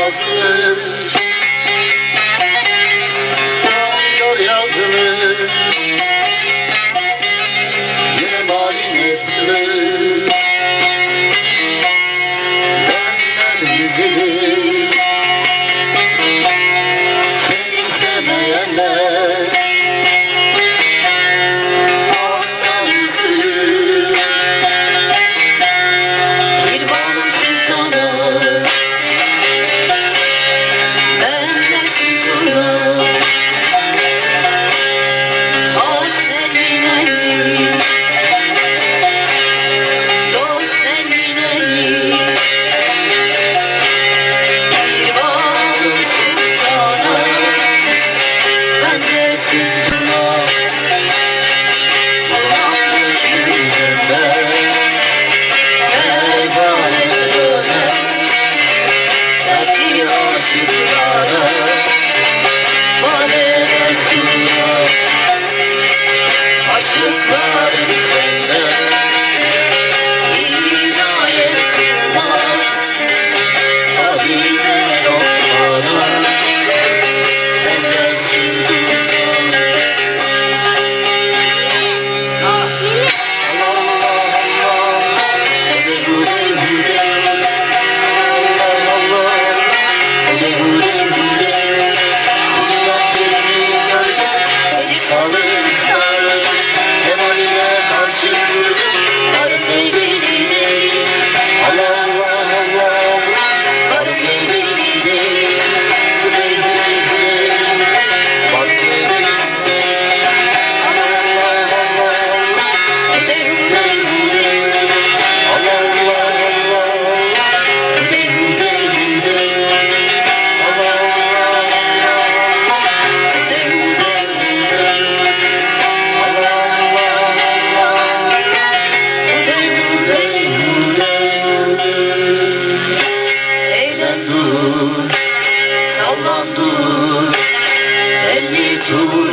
yazılır, yağmur yağdırır, cemalin etkilir, benden dizilir. Seni sevmeyenler orta üzülür. Bir balım sultanı benzersin turna, hasretin elli, dost elin elli. Bir balım sultana benzersin turna, yanmış yüzünde pervane döner. Belki aşıklara vade versinler, aşıkların senden inayet kılma, habide lokmana benzersin dünya. Allah Allah, hude hude hude, Allah Allah, hude hude hude, dudaklarını gölge, eli kalır sarhoş, cemaline karşı varım neydi değil. Allah Allah Allah, varım neydi değil. Hude hude hude, varım neydi değil. Allah Allah Allah, hude hude hude, Allah Allah Allah, hude hude hude, Allah Allah Allah, hude hude hude, Allah Allah Allah, hude hude hude. Eğlen dur, sallan dur, telli tur.